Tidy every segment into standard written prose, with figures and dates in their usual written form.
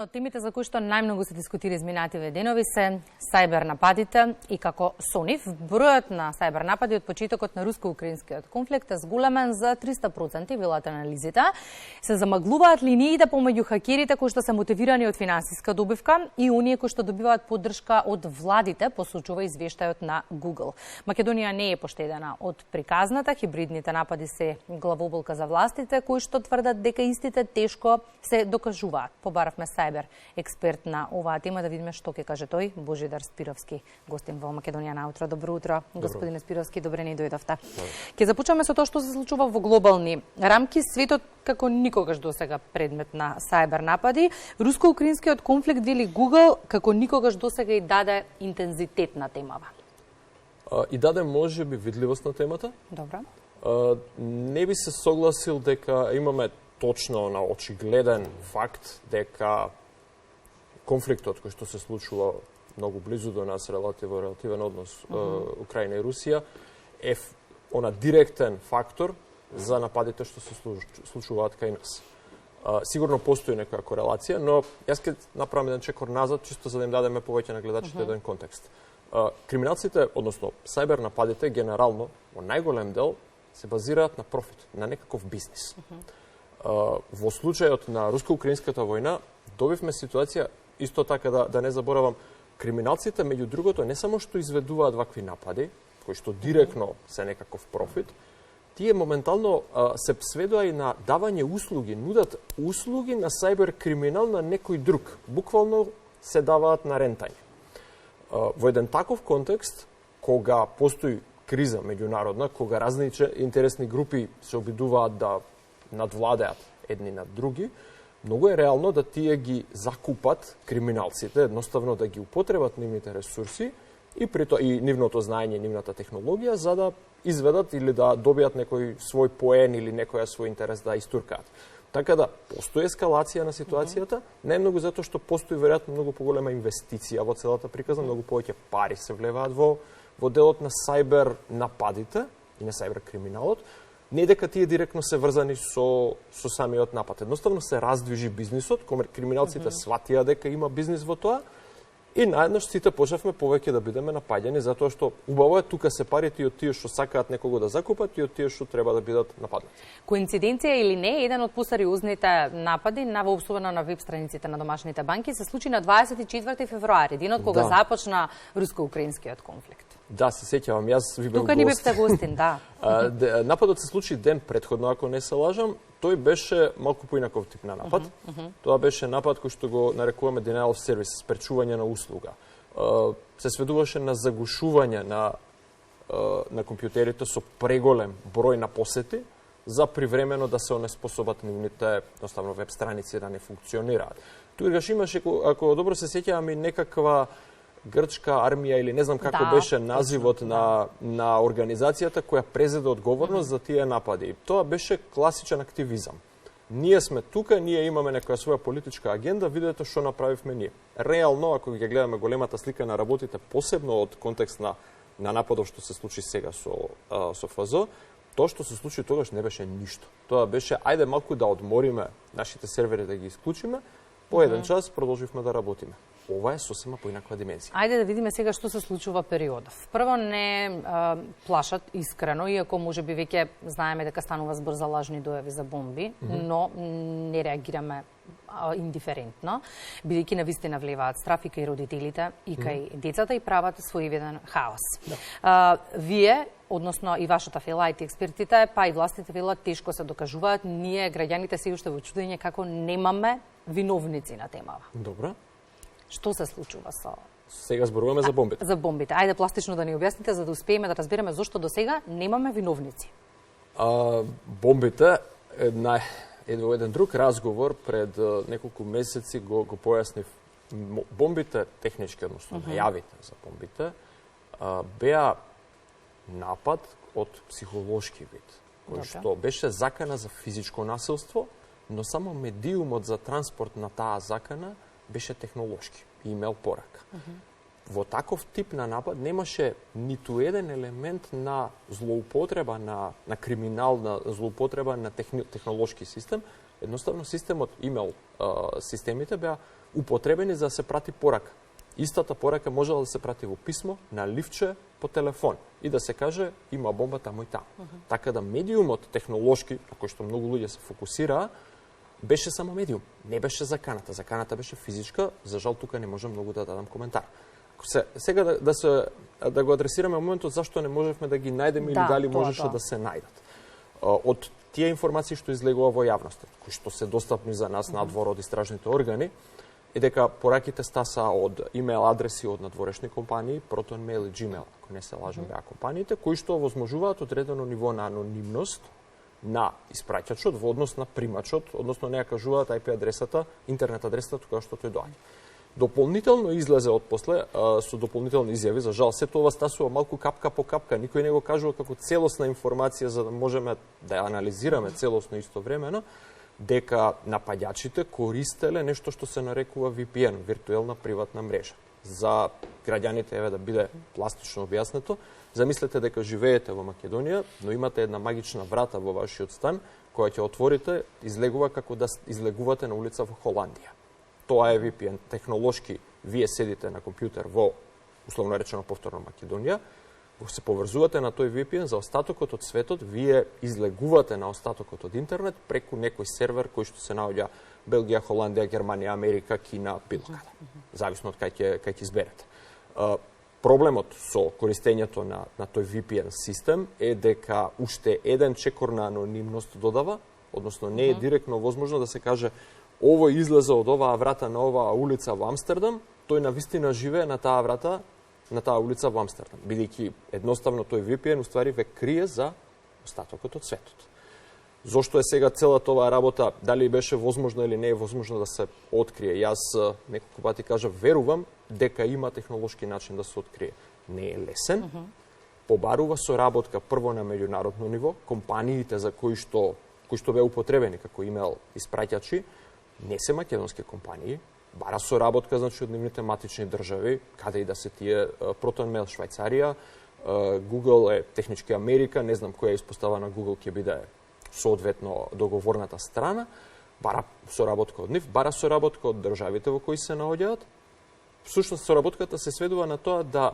Од темите за кои што најмногу се дискутира изминативе денови се сајбер нападите и како со нив бројот на сајбер напади од почетокот на руско-украинскиот конфликт е зголемен за 300%, велат анализите. Се замаглуваат линиите помеѓу хакерите кои што се мотивирани од финансиска добивка и оние кои што добиваат поддршка од владите, посочува извештајот на Google. Македонија не е поштедена од приказната, хибридните напади се главоболка за властите кои што тврдат дека истите тешко се докажуваат. Побаравме сајбер експерт на оваа тема, да видиме што ќе каже тој. Божидар Спировски, гостин во Македонија на утро. Добро утро, господине Спировски, добре ни дојдовте. Ќе започнеме со тоа што се случува во глобални рамки. Светот како никогаш досега предмет на сајбер напади. Руско-украинскиот конфликт, вели Google, како никогаш досега и даде интензитет на темава. И даде можеби видливост на темата. Добро. Не би се согласил дека имаме точно на очигледен факт дека конфликтот кој што се случува многу близу до нас, релативен однос Украина и Русија, е она директен фактор за нападите што се случуваат кај нас. Сигурно постои некоја корелација, но јас ќе направам еден чекор назад, чисто за да им дадеме повеќе на гледачите еден контекст. Криминалците, односно сајбер нападите, генерално, во најголем дел, се базираат на профит, на некаков бизнис. Во случајот на руско-украинската војна, добивме ситуација, исто така да не заборавам, криминалците, меѓу другото, не само што изведуваат вакви напади, кои што директно се некаков профит, тие моментално се сведува и на давање услуги, нудат услуги на сајбер криминал на некој друг. Буквално се даваат на рентање. Во еден таков контекст, кога постои криза меѓународна, кога разни интересни групи се обидуваат да надвладеат едни над други, многу е реално да тие ги закупат криминалците, едноставно да ги употребат нивните ресурси и нивното знаење, нивната технологија, за да изведат или да добијат некој свој поен или некоја свој интерес да истуркаат. Така да, постои ескалација на ситуацијата, најмногу затоа што постои веројатно многу поголема инвестиција во целата приказна, многу повеќе пари се влеваат во делот на сајбер нападите и на сајбер криминалот. Не дека тие директно се врзани со самиот напад. Едноставно се раздвижи бизнисот, криминалците сватија дека има бизнис во тоа, и наеднаш сите почнавме повеќе да бидеме напаѓани, затоа што убаво е тука се парите и од тие што сакаат некого да закупат и од тие што треба да бидат нападнати. Коинциденција или не, еден од посериозните напади на воопсувано на веб страниците на домашните банки се случи на 24 февруари, денот кога започна руско-украинскиот конфликт. Да, се сеќавам, јас ви бев гост. Тука ни бевте гостин, да. Нападот се случи ден претходно, ако не се лажам. Тој беше малку поинаков тип на напад. Тоа беше напад кој што го нарекуваме denial of service, спречување на услуга. Се сведуваше на загушување на компјутерите со преголем број на посети, за привремено да се онеспособат нивните, едноставно, веб страници да не функционираат. Тогаш имаше, ако добро се сеќавам, и некаква грчка армија или не знам како беше називот на организацијата која презеде одговорност за тие напади. Тоа беше класичен активизам. Ние сме тука, ние имаме некоја своја политичка агенда, видете што направивме ние. Реално, ако ќе гледаме големата слика на работите, посебно од контекст на нападот што се случи сега со ФЗ, тоа што се случи тогаш не беше ништо. Тоа беше, ајде малку да одмориме нашите сервери, да ги исклучиме, по еден час продолживме да работиме. Ова е сосема поинаква димензија. Ајде да видиме сега што се случува периодов. Прво, не плашат искрено, иако може би веќе знаеме дека станува збор за лажни дојави за бомби, но не реагираме индиферентно, бидејќи навистина влеваат страф и кај родителите, и кај децата, и прават своевиден хаос. Вие, односно и вашата фела, и експертите, па и властите велат, тешко се докажуваат. Ние, граѓаните, се уште во чудење како немаме виновници на темава. Добро. Што се случува со... Сега зборуваме за бомбите. За бомбите. Ајде пластично да ни објасните, за да успееме да разбереме зошто до сега немаме виновници. Бомбите, во еден друг разговор пред неколку месеци го појаснив. Бомбите, технички, односно најавите за бомбите, беа напад од психолошки вид, кој што беше закана за физичко насилство, но само медиумот за транспорт на таа закана беше технолошки и имел порака. Во таков тип на напад немаше ниту еден елемент на злоупотреба, на криминал, на злоупотреба на технолошки систем, Едноставно системот, имейл системите беа употребени за да се прати порака. Истата порака можела да се прати во писмо, на ливче, по телефон и да се каже има бомба таму и таму. Така да медиумот технолошки, на кој што многу луѓе се фокусираа, беше само медиум, не беше заканата. Заканата беше физичка, за жал тука не можам многу да дадам коментар. Сега да го адресираме моментот зашто не можевме да ги најдеме или дали можеше да се најдат. Од тие информации што излегува во јавноста, кои што се достапни за нас надвор од истражните органи, е дека пораките стаса од имейл адреси од надворешни компании, ProtonMail и Gmail, ако не се лажам беа компаниите, кои што возможуваат одредено ниво на анонимност на испраќачот во однос на примачот, односно не ја кажуваат IP адресата, интернет адресата која што тој доаѓа. Дополнително излезе од после со дополнителни изјави, за жал сето ова стасува малку капка по капка, никој не го кажува како целосна информација за да можеме да ја анализираме целосно истовремено, дека напаѓачите користеле нешто што се нарекува VPN, виртуелна приватна мрежа. За граѓаните еве да биде пластично објаснето, замислете дека живеете во Македонија, но имате една магична врата во вашиот стан, која ќе отворите, излегува како да излегувате на улица во Холандија. Тоа е VPN. Технолошки, вие седите на компјутер во, условно речено повторно Македонија, се поврзувате на тој VPN за остатокот од светот, вие излегувате на остатокот од интернет преку некој сервер кој што се наоѓа Белгија, Холандија, Германија, Америка, Кина, било каде. Зависно од кај ќе изберете. Проблемот со користењето на тој VPN систем е дека уште еден чекор на анонимност додава, односно не е директно возможно да се каже овој излезе од оваа врата на оваа улица во Амстердам, тој навистина живее на таа врата, на таа улица во Амстердам, бидејќи едноставно тој VPN уствари ве крие за остатокот од светот. Зошто е сега целата оваа работа, дали беше возможно или не е возможно да се открие? Јас неколку пати кажав, верувам дека има технолошки начин да се открие. Не е лесен, побарува соработка прво на меѓународно ниво, компаниите за кои што беа употребени како имейл испраќачи, не се македонски компании, бара соработка значи од нивните матични држави, каде и да се тие, ProtonMail Швајцарија, Google е технички Америка, не знам која испостава на Google ќе биде соодветно договорната страна, бара соработка од нив, бара соработка од државите во кои се наоѓаат. Всушност соработката се сведува на тоа да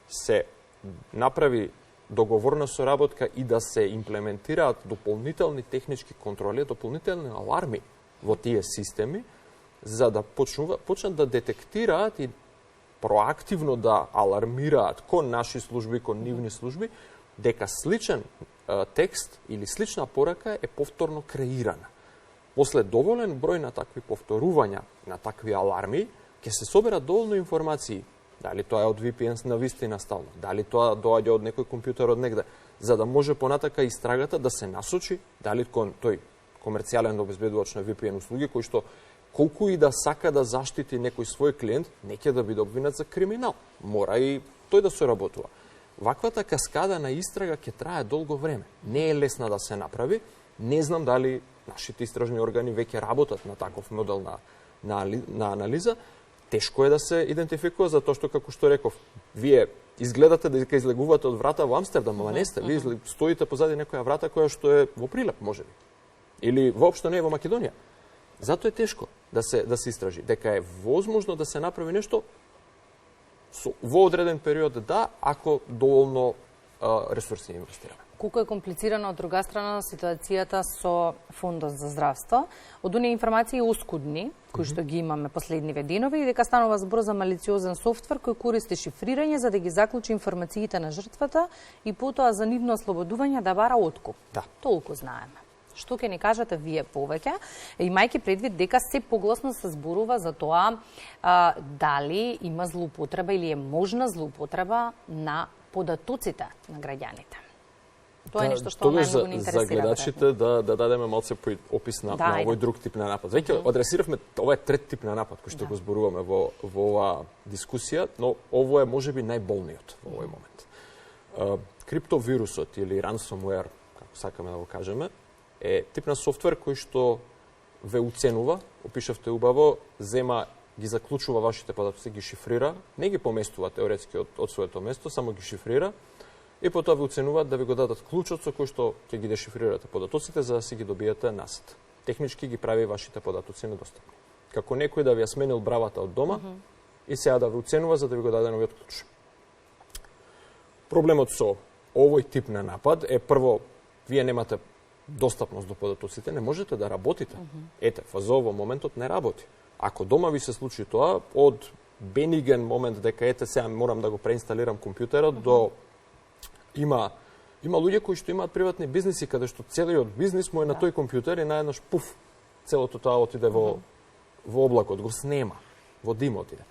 се направи договорна соработка и да се имплементираат дополнителни технички контроли, дополнителни аларми во тие системи, за да почнат да детектираат и проактивно да алармираат кон наши служби, кон нивни служби, дека сличен текст или слична порака е повторно креирана. После доволен број на такви повторувања, на такви аларми, ќе се соберат доволно информации, дали тоа е од VPN на вистина стално, дали тоа доаѓа од некој компјутер од негде, за да може понатака истрагата да се насочи дали кон тој комерцијален обезбедувач на VPN услуги, кој што колку и да сака да заштити некој свој клиент, не ќе да биде обвинет за криминал. Мора и тој да соработува. Ваквата каскада на истрага ќе трае долго време. Не е лесна да се направи. Не знам дали нашите истражни органи веќе работат на таков модел на анализа. Тешко е да се идентификува, затоа што, како што реков, вие изгледате дека излегувате од врата во Амстердам, ама не сте. Вие стоите позади некоја врата која што е во Прилеп, можеби. Или воопшто не е во Македонија. Затоа е тешко да се истражи. Дека е возможно да се направи нешто во одреден период, да, ако доволно ресурси инвестираме. Колку е комплицирана од друга страна ситуацијата со Фондот за здравство, од оние информации оскудни, кои што ги имаме последниве денови, дека станува збор за малициозен софтвер кој користи шифрирање за да ги заклучи информациите на жртвата и потоа за нивно ослободување да бара откуп. Да. Толку знаеме. Што ќе ни кажете вие повеќе, имајќи предвид дека се погласно се зборува за тоа дали има злоупотреба или е можна злоупотреба на податоците на граѓаните. Тоа е нешто што најмногу не интересира. За гледачите да дадеме малце опис на овој друг тип на напад. Веќе адресиравме, ова е трет тип на напад кој што го зборуваме во оваа дискусија, но ово е можеби најболниот во овој момент. Криптовирусот или ransomware, како сакаме да го кажеме, е тип на софтвер кој што ве уценува, опишавте убаво, зема, ги заклучува вашите податоци, ги шифрира, не ги поместува теоретски од своето место, само ги шифрира, и потоа ве уценуваат да ви го дадат клучот со кој што ќе ги дешифрирате податоците за да си ги добиете назад. технички ги прави вашите податоци недостапни. Како некој да ви ја сменил бравата од дома и сега да ви уценува за да ви го даде новиот клуч. Проблемот со овој тип на напад е прво, вие немате достапност до податоците, не можете да работите. Ете, ФЗО во моментот не работи. Ако дома ви се случи тоа, од бениген момент дека ете сега морам да го преинсталирам компјутерот, до има луѓе кои што имаат приватни бизниси каде што целиот бизнис му е на тој компјутер и наеднаш пуф, целото тоа отиде во облакот, го снема, во дим отиде.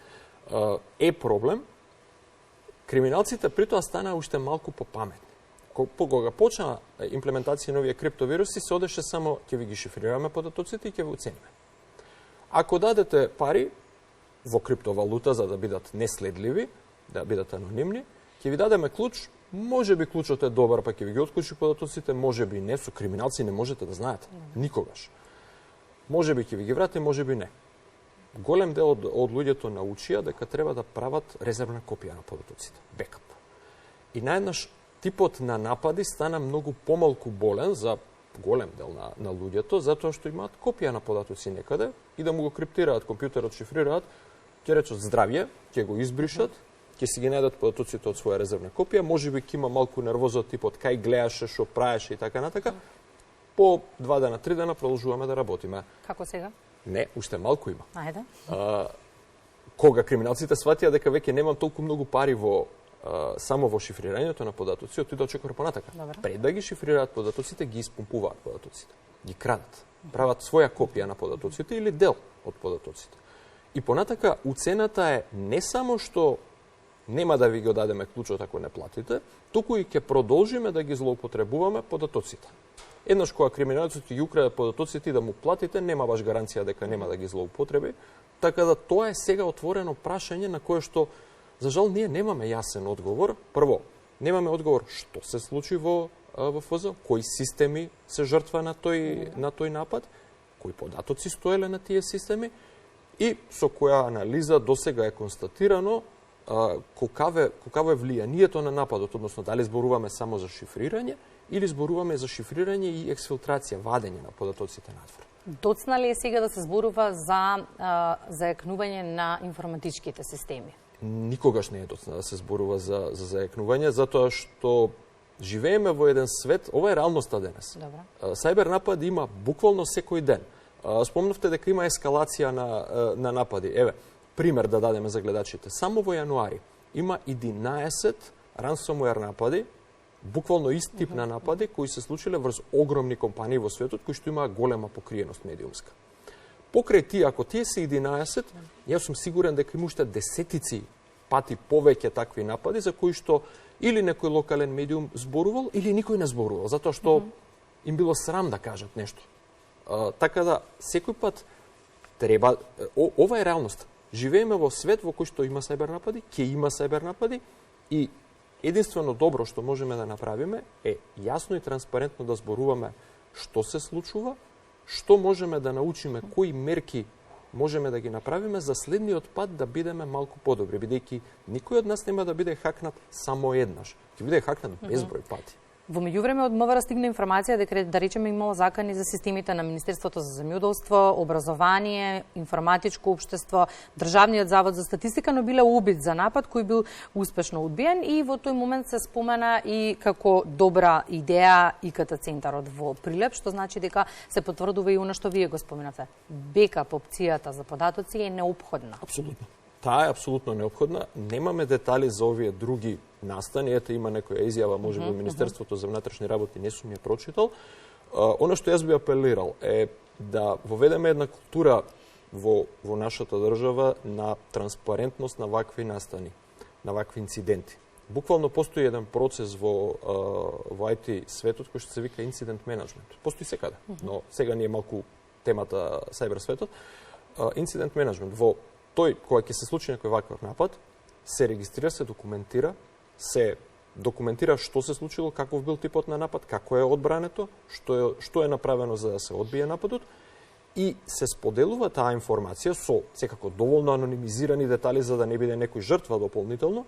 Е проблем. Криминалците при тоа станаа уште малку попаметни. Кога почна имплементација на овие криптовируси, се одеше само ќе ви ги шифрираме податоците и ќе ви уцениме. Ако дадете пари во криптовалута за да бидат неследливи, да бидат анонимни, ќе ви дадеме клуч, може би клучот е добар, па ќе ви ги отклучи податоците, може би не, со криминалци не можете да знаете, никогаш. Може би ќе ви ги врати, може би не. Голем дел од луѓето научија дека треба да прават резервна копија на податоците, бекап. И наеднаш типот на напади стана многу помалку болен за голем дел на луѓето, затоа што имаат копија на податоци некаде и да му го криптираат, компјутерот шифрираат, ќе речат здравје, ќе го избришат, ќе си ги најдат податоците од своја резервна копија, може би ќе има малку нервоза од типот кај гледаше, што правеше и така натака. По 2 дена, 3 дена продолжуваме да работиме. Како сега? Не, уште малку има. Ајде. Кога криминалците сватија дека веќе немам толку многу пари само во шифрирањето на податоци, отидоа чекор понатака. Пред да ги шифрираат податоците, ги испумпуваат податоците. Ги крадат. Прават своја копија на податоците или дел од податоците. И понатака уцената е не само што нема да ви го дадеме клучот ако не платите, туку и ќе продолжиме да ги злоупотребуваме податоците. Еднаш кога криминалецот ги украде податоците и да му платите, нема баш гаранција дека нема да ги злоупотреби, така да тоа е сега отворено прашање на кое што, за жал, ние немаме јасен одговор. Прво, немаме одговор што се случи во ФЗО, кои системи се жртва на тој напад, кои податоци стоеле на тие системи и со која анализа досега е констатирано колкаво е влијанието на нападот, односно дали зборуваме само за шифрирање или зборуваме за шифрирање и ексфилтрација, вадење на податоците надвор. Доцна ли е сега да се зборува за зајакнување на информатичките системи? Никогаш не е доцна да се зборува за зајакнување, затоа што живееме во еден свет, ова е реалноста денес. Сајбер напади има буквално секој ден. Спомнавте дека има ескалација на напади. Еве, пример да дадеме за гледачите. Само во јануари има 11 ransomware напади, буквално ист тип на напади кои се случиле врз огромни компании во светот кои што имаа голема покриеност медиумска. Покрај тие, ако тие се 11, јас сум сигурен дека има уште десетици пати повеќе такви напади за кои што или некој локален медиум зборувал или никој не зборувал, затоа што им било срам да кажат нешто. Така да секој пат треба, ова е реалност. Живееме во свет во кој што има сајбер напади, ќе има сајбер напади и единствено добро што можеме да направиме е јасно и транспарентно да зборуваме што се случува, што можеме да научиме, кои мерки можеме да ги направиме за следниот пат да бидеме малку подобри, бидејќи никој од нас нема да биде хакнат само еднаш, ќе биде хакнат безброј пати. Во меѓувреме од МВР стигна информација дека, да речеме, имало закани за системите на Министерството за земјоделство, образование, информатичко општество, Државниот завод за статистика, но биле убит за напад кој бил успешно одбиен и во тој момент се спомена и како добра идеја ИКТ центарот во Прилеп, што значи дека се потврдува и она што вие го споменавте. Бекап опцијата за податоци е неопходна. Апсолутно. Таа е апсолутно неопходна. Немаме детали за овие други настани. Ете, има некоја изјава, може би, Министерството за внатрешни работи, не сум ја прочитал. Оно што јас би апелирал е да воведеме една култура во нашата држава на транспарентност на вакви настани, на вакви инциденти. Буквално постои еден процес во IT светот кој што се вика инцидент менеджмент. Постои секаде, но сега ни е малку темата сајбер светот. Инцидент менеджмент во тој, кога ќе се случи некој ваков напад, се регистрира, се документира, што се случило, каков бил типот на напад, како е одбрането, што е направено за да се одбие нападот и се споделува таа информација со секако доволно анонимизирани детали за да не биде некој жртва дополнително,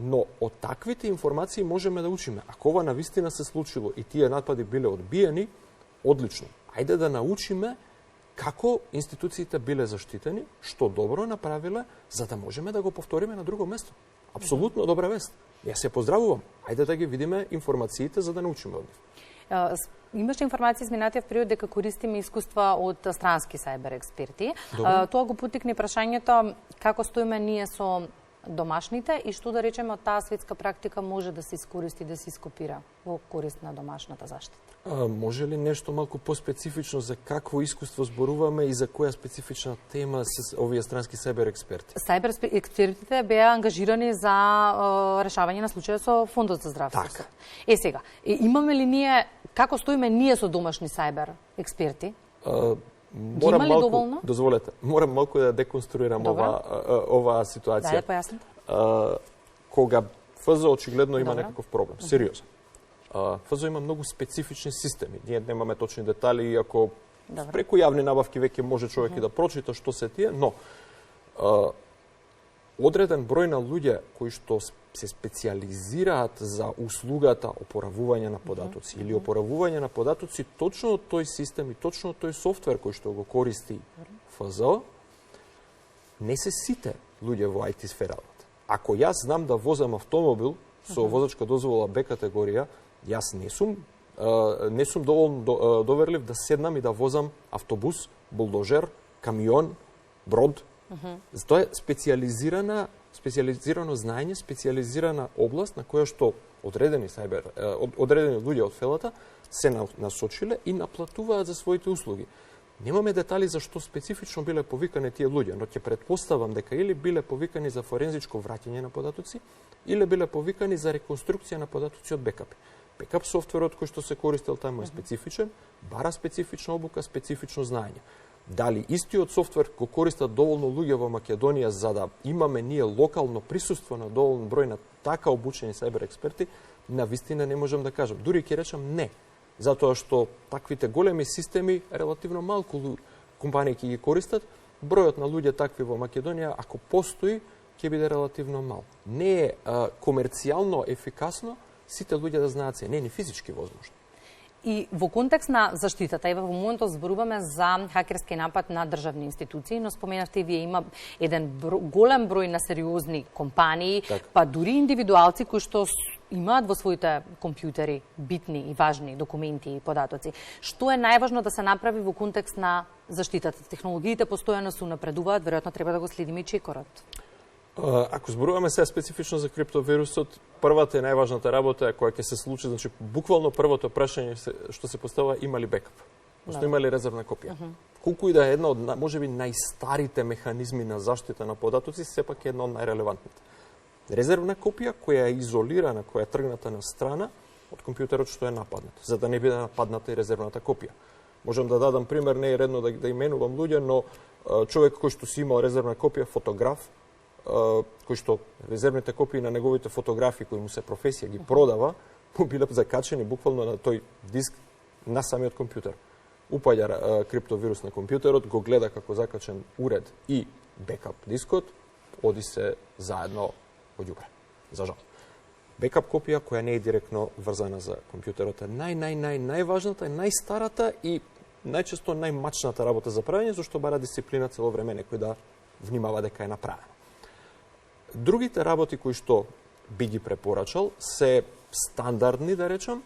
но од таквите информации можеме да учиме. Ако ова навистина се случило и тие напади биле одбиени, одлично. Ајде да научиме како институциите биле заштитени, што добро направиле, за да можеме да го повториме на друго место. Апсолутно добра вест. Јас се поздравувам. Хајде да ги видиме информациите за да научиме од нив. Имаше информации изминатиот период дека користиме искуства од странски сајбер експерти. Тоа го потикне прашањето како стоиме ние со домашните и што да речеме од таа светска практика може да се искористи, да се ископира во корист на домашната заштита. Може ли нешто малку поспецифично за какво искуство зборуваме и за која специфична тема се овие странски сајбер експерти? Сајбер експертите беа ангажирани за решавање на случаи со Фондот за здравство. Така. Сега, имаме ли ние, како стоиме ние со домашни сајбер експерти? Морам малку, дозволете, морам малку да деконструирам оваа ситуација. Да, појасните. Кога ФЗО очигледно има некаков проблем, сериозен. ФЗО има многу специфични системи. Ние немаме точни детали, иако преку јавни набавки веќе може човек и да прочита што се тие, но одреден број на луѓе кои што се специализираат за услугата опоравување на податоци или опоравување на податоци точно од тој систем и точно од тој софтвер кој што го користи ФЗО, не се сите луѓе во IT сферата. Ако јас знам да возам автомобил со возачка дозвола Б категорија, јас не сум доволно доверлив да седнам и да возам автобус, булдожер, камион, брод. Тоа е специализирано знаење, специализирана област на која што одредени луѓе од фелата се насочиле и наплатуваат за своите услуги. Немаме детали за што специфично биле повикани тие луѓе, но ќе претпоставам дека или биле повикани за форензичко враќање на податоци, или биле повикани за реконструкција на податоци од бекап. Бекап софтверот кој што се користел таму е специфичен, бара специфична обука, специфично знаење. Дали истиот софтвер го користат доволно луѓе во Македонија за да имаме ние локално присуство на доволен број на така обучени сајбер експерти, на вистина не можам да кажам. Дури ќе речам не, затоа што таквите големи системи релативно малку компании ќе ги користат, бројот на луѓе такви во Македонија, ако постои, ќе биде релативно мал. Не е комерцијално ефикасно сите луѓе да знаат се, не е ни физички возможно. И во контекст на заштитата, во моментот зборуваме за хакерски напад на државни институции, но споменавте и вие има еден голем број на сериозни компании, па дури индивидуалци кои што имаат во своите компјутери битни и важни документи и податоци. Што е најважно да се направи во контекст на заштитата? Технологиите постојано се напредуваат, веројатно треба да го следиме и чекорот. Ако зборуваме сега специфично за криптовирусот, првата и најважната работа која ќе се случи, значи буквално првото прашање што се поставува, има ли бекап? Што има ли резервна копија? Колку и да е една од можеби најстарите механизми на заштита на податоци, сепак е една од најрелевантните. Резервна копија која е изолирана, која е тргната на страна од компјутерот што е нападнат, за да не биде нападната и резервната копија. Можам да дадам пример, не е редно да именувам луѓе, но човек кој што си имал резервна копија, фотограф, кој што резервните копии на неговите фотографии кои му се професија ги продава, му биле закачени буквално на тој диск на самиот компјутер. Упаѓа криптовирус на компјутерот, го гледа како закачен уред и бекап дискот, оди се заедно во ѓубре. За жал. Бекап копија која не е директно врзана за компјутерот е најважната, најстарата и најчесто најмачната работа за правење, зашто бара дисциплина цело време некој да внимава дека е направено. Другите работи кои што би ги препорачал се стандардни, да речам,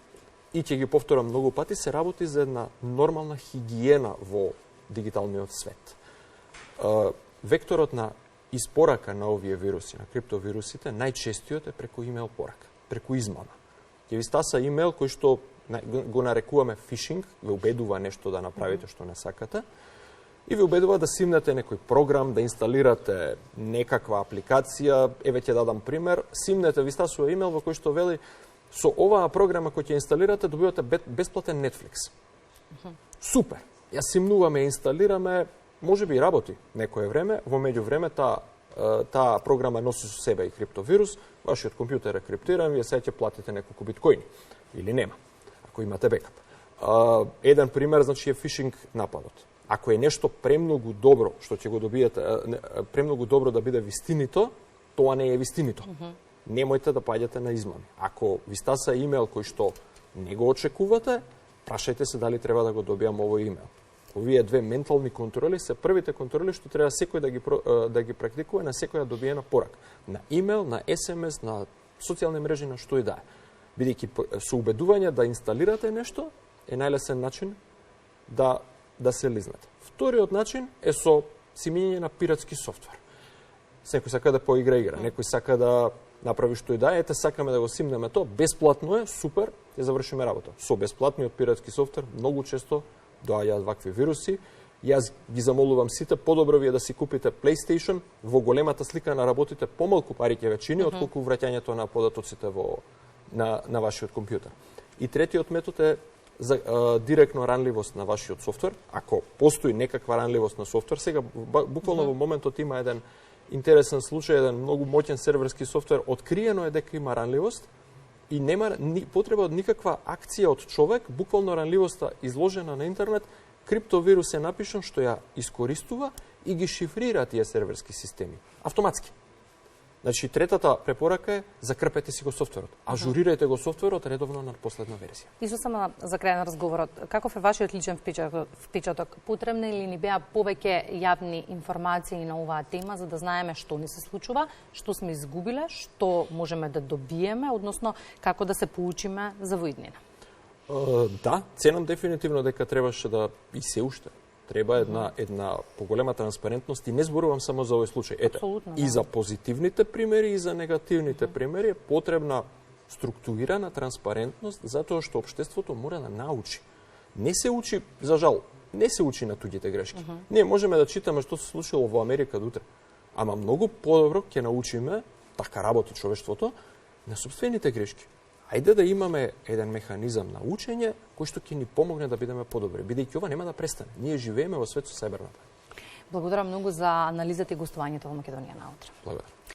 и ќе ги повторам многу пати, се работи за една нормална хигиена во дигиталниот свет. Векторот на испорака на овие вируси, на криптовирусите, најчестиот е преку имейл порака, преку измама. Ќе ви стаса имейл кој што го нарекуваме фишинг, ве убедува нешто да направите што не сакате, и ви убедува да симнете некој програм, да инсталирате некаква апликација. Еве ќе дадам пример. Симнете, ви стасува имейл во кој што вели со оваа програма кој ќе инсталирате добивате бесплатен Netflix. Супер. Ја симнуваме, инсталираме, можеби и работи некое време, во меѓувреме таа програма носи со себе и криптовирус, вашиот компјутер е криптиран, вие сега ќе платите неколку биткоини или нема, ако имате бекап. Еден пример значи е фишинг нападот. Ако е нешто премногу добро што ќе го добиете, премногу добро да биде вистинито, тоа не е вистинито. Немојте да паѓате на измами. Ако ви стаса имейл кој што не го очекувате, прашајте се дали треба да го добијам овој имейл. Овие две ментални контроли се првите контроли што треба секој да ги практикува на секоја добиена порака. На имейл, на СМС, на социјални мрежи, на што и да е. Бидејќи со убедување да инсталирате нешто е најлесен начин да се лизнете. Вториот начин е со симење на пиратски софтвер. Секој сака да поигра игра, некој сака да направи што и да е, ете сакаме да го симнеме тоа, бесплатно е, супер, ќе завршиме работа. Со бесплатниот пиратски софтвер многу често доаѓаат вакви вируси. Јас ги замолувам сите, подобро ви е да си купите PlayStation, во големата слика на работите помалку пари ќе ве чини, отколку враќањето на податоците на вашиот компјутер. И третиот метод е за директно ранливост на вашиот софтвер. Ако постои некаква ранливост на софтвер, сега буквално во моментот има еден интересен случај, еден многу моќен серверски софтвер, откриено е дека има ранливост и нема потреба од никаква акција од човек, буквално ранливоста изложена на интернет, криптовирус е напишан што ја искористува и ги шифрира тие серверски системи автоматски. Значи, третата препорака е закрпете си го софтверот. Ажурирајте го софтверот редовно на последна верзија. Исто само за крај на разговорот, каков е вашиот личен впечаток? Потребни ли ни беа повеќе јавни информации на оваа тема за да знаеме што ни се случува, што сме изгубиле, што можеме да добиеме, односно како да се поучиме за воиднина? Да, ценам дефинитивно дека требаше да и се уште треба една поголема транспарентност и не зборувам само за овој случај. Ете, и за позитивните примери и за негативните примери е потребна структурирана транспарентност затоа што општеството мора да научи. Не се учи, за жал, не се учи на туѓите грешки. Ние можеме да читаме што се случило во Америка дотре, ама многу подобро ќе научиме, така работи човештвото, на сопствените грешки. Ајде да имаме еден механизам на учење кој што ќе ни помогне да бидеме подобри, бидејќи ова нема да престане. Ние живееме во свет со сајбернапад. Благодарам многу за анализата и гостувањето во Македонија наутре. Благодарам.